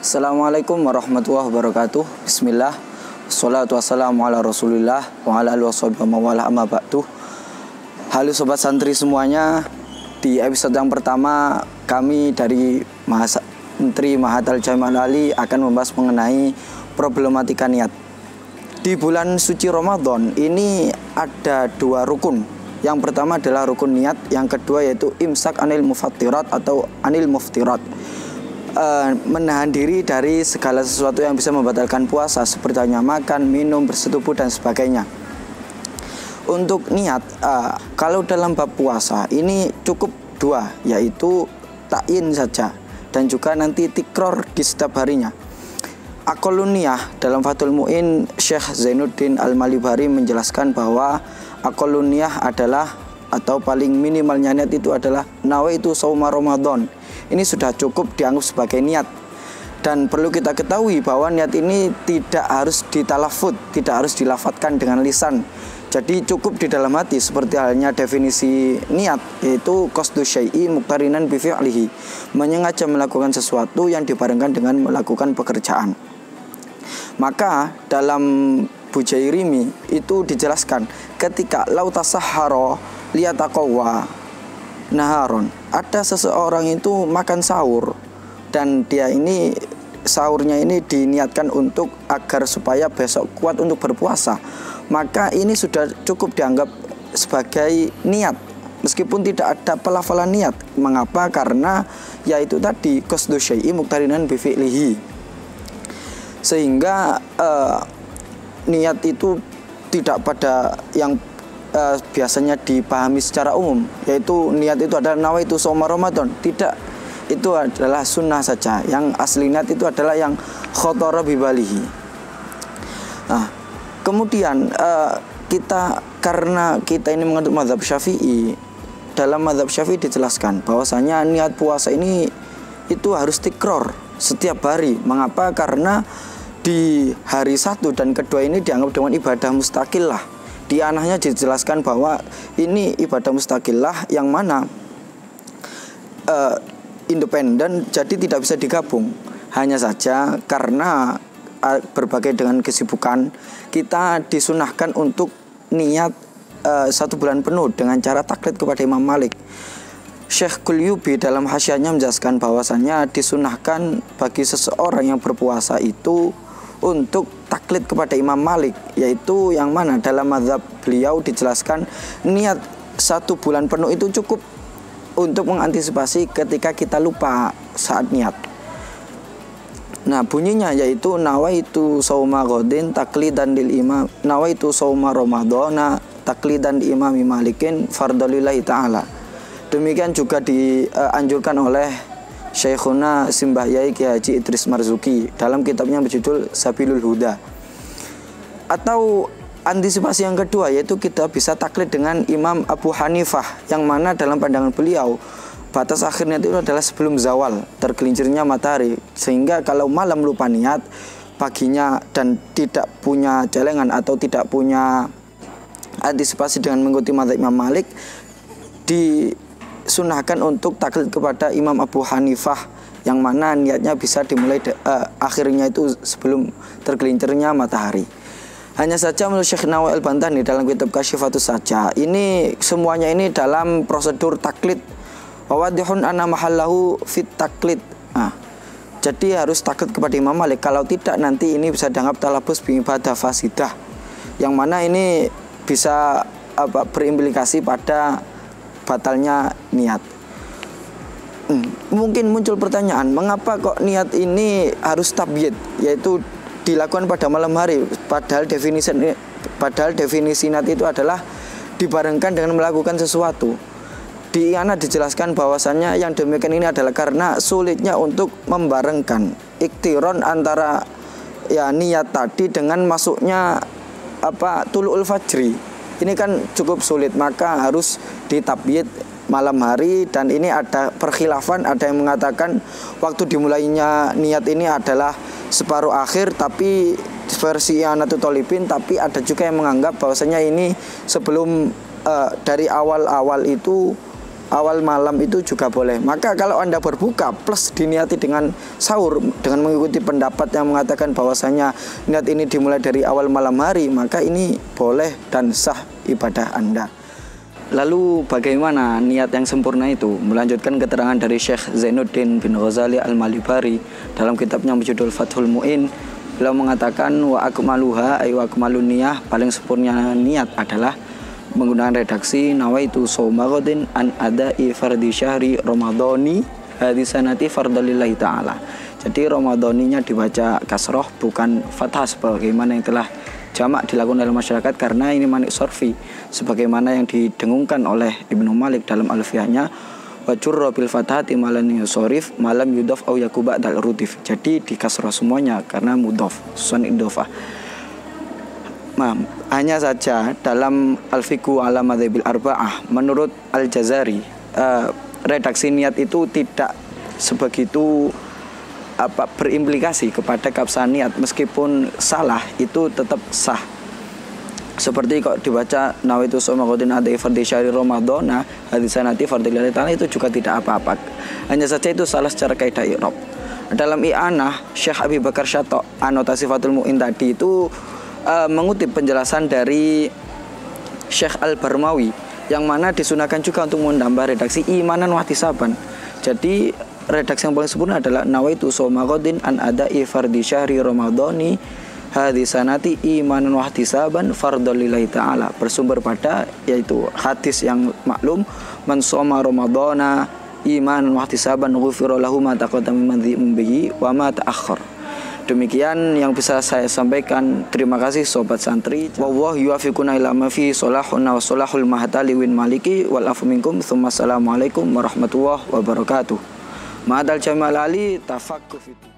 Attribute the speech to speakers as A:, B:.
A: Assalamualaikum warahmatullahi wabarakatuh. Bismillah. Wassalatu wassalamu ala rasulillah wa ala alihi washabihi wa wala amma ba'du. Halo sobat santri semuanya. Di episode yang pertama kami dari Menteri Mahathir Jamal Ali akan membahas mengenai problematika niat. Di bulan suci Ramadan ini ada dua rukun. Yang pertama adalah rukun niat, yang kedua yaitu imsak anil mufattirat atau anil muftirat. Menahan diri dari segala sesuatu yang bisa membatalkan puasa seperti hanya makan, minum, bersetubuh dan sebagainya. Untuk niat, kalau dalam bab puasa ini cukup dua, yaitu ta'yin saja dan juga nanti tikror di setiap harinya. Aqallun niyah dalam Fathul Mu'in, Syekh Zainuddin Al-Malibari menjelaskan bahwa aqallun niyah adalah atau paling minimalnya niat itu adalah nawaitu shauma Ramadan. Ini sudah cukup dianggap sebagai niat. Dan perlu kita ketahui bahwa niat ini tidak harus ditalafut, tidak harus dilafatkan dengan lisan. Jadi cukup di dalam hati, seperti halnya definisi niat, yaitu qasdu syai'i muqtarinan bi fi'lihi, menyengaja melakukan sesuatu yang dibarengkan dengan melakukan pekerjaan. Maka dalam Bujairimi itu dijelaskan ketika lau tasahhara liyataqawwa naharon, ada seseorang itu makan sahur dan dia ini sahurnya ini diniatkan untuk agar supaya besok kuat untuk berpuasa, maka ini sudah cukup dianggap sebagai niat meskipun tidak ada pelafalan niat. Mengapa? Karena yaitu tadi qasdu syai'i muqtarinan bi fi'lihi, sehingga niat itu tidak pada yang biasanya dipahami secara umum, yaitu niat itu adalah nawaitu shauma Ramadan. Tidak, itu adalah sunnah saja. Yang asli niat itu adalah yang khotara bibalihi. Nah, kemudian karena kita ini menganut mazhab Syafi'i, dalam mazhab Syafi'i dijelaskan bahwasanya niat puasa ini itu harus tikror setiap hari. Mengapa? Karena di hari satu dan kedua ini dianggap dengan ibadah mustakillah. Di anahnya dijelaskan bahwa ini ibadah mustakillah yang mana independen, jadi tidak bisa digabung. Hanya saja karena berbagai dengan kesibukan, kita disunahkan untuk niat 1 bulan penuh dengan cara taklid kepada Imam Malik. Syekh Qulyubi dalam hasyiahnya menjelaskan bahwasannya disunahkan bagi seseorang yang berpuasa itu untuk taklid kepada Imam Malik, yaitu yang mana dalam mazhab beliau dijelaskan niat 1 bulan penuh itu cukup untuk mengantisipasi ketika kita lupa saat niat. Nah, bunyinya yaitu nawaitu shauma ghadin taklidan lil imam, nawaitu shauma ramadhana taklidan li imami malikin fardalillahi ta'ala. Demikian juga dianjurkan oleh Syekhuna Simbah Yai Kiai Haji Idris Marzuki dalam kitabnya berjudul Sabilul Huda. Atau antisipasi yang kedua yaitu kita bisa taklid dengan Imam Abu Hanifah, yang mana dalam pandangan beliau batas akhirnya itu adalah sebelum zawal, tergelincirnya matahari, sehingga kalau malam lupa niat, paginya dan tidak punya celengan atau tidak punya antisipasi dengan mengikuti mazhab Imam Malik, disunahkan untuk taklid kepada Imam Abu Hanifah, yang mana niatnya bisa dimulai akhirnya itu sebelum tergelincirnya matahari. Hanya saja menurut Syekh Nawawi Al-Bantani dalam kitab Kasyifatus Saja, ini semuanya ini dalam prosedur taklid. Wawadihun anna mahallahu fit taklid. Jadi harus taklid kepada Imam Malik. Kalau tidak nanti ini bisa dianggap talabus bi ibadah fasidah, yang mana ini bisa berimplikasi pada batalnya niat. Mungkin muncul pertanyaan, mengapa kok niat ini harus tabyid, yaitu dilakukan pada malam hari, padahal definisi niat itu adalah dibarengkan dengan melakukan sesuatu. Di ana dijelaskan bahwasannya yang demikian ini adalah karena sulitnya untuk membarengkan iktiron antara niat tadi dengan masuknya tulu'ul fajri. Ini kan cukup sulit, maka harus ditabyid malam hari. Dan ini ada perkhilafan, ada yang mengatakan waktu dimulainya niat ini adalah separuh akhir, tapi versi Anatul Tolibin. Tapi ada juga yang menganggap bahwasanya ini sebelum dari awal-awal itu awal malam itu juga boleh. Maka kalau Anda berbuka plus diniati dengan sahur, dengan mengikuti pendapat yang mengatakan bahwasanya niat ini dimulai dari awal malam hari, maka ini boleh dan sah ibadah Anda. Lalu bagaimana niat yang sempurna itu? Melanjutkan keterangan dari Syekh Zainuddin bin Ghazali Al-Malibari dalam kitabnya berjudul Fathul Mu'in, beliau mengatakan wa akmaluha ay wa akmalun niyah, paling sempurna niat adalah menggunakan redaksi nawaitu shaumaghadin an ada'i fardhi syahri ramadhani hadisanati fardalillahi ta'ala. Jadi ramadhaninya dibaca kasroh bukan fathah sebagaimana yang telah jamak dilakukan oleh masyarakat, karena ini manik sorfi sebagaimana yang didengungkan oleh Ibnu Malik dalam alfiyahnya, wa jurra bil fathati malan yusorif malam yudhaf au yakuba dal rudif. Jadi di kasroh semuanya karena mudhaf susun idhofah. Hanya saja dalam Al-Fiqhu ala Madhabil Arba'ah menurut Al-Jazari, redaksi niat itu tidak sebegitu berimplikasi kepada keabsahan niat, meskipun salah itu tetap sah. Seperti kok dibaca nawaitu shaumaghadin adai fardhi syahri ramadhana hadisanati fardhillahi ta'ala, itu juga tidak apa-apa. Hanya saja itu salah secara kaidah i'rab. Dalam i'anah Syekh Abi Bakar Syato anotasi Fathul Mu'in tadi itu mengutip penjelasan dari Syekh Al-Barmawi, yang mana disunahkan juga untuk menambah redaksi imanan wahtisaban. Jadi redaksi yang paling sempurna adalah nawaitu shaumaghadin an ada'i fardhi syahri ramadhani hadisanati imanan wahtisaban fardhalillahi ta'ala, bersumber pada yaitu hadis yang maklum, man shoma ramadhana imanan wahtisaban ghufira lahu ma taqaddama min dhanbihi wa ma ta'akhkhar. Demikian yang bisa saya sampaikan. Terima kasih sobat santri. Wallahu yuwaffiquna ila ma fi sholahuna wa sholahul mahtali win maliki wal afu minkum. Assalamualaikum warahmatullahi wabarakatuh. Ma'adal jamal ali tafakku fiddin.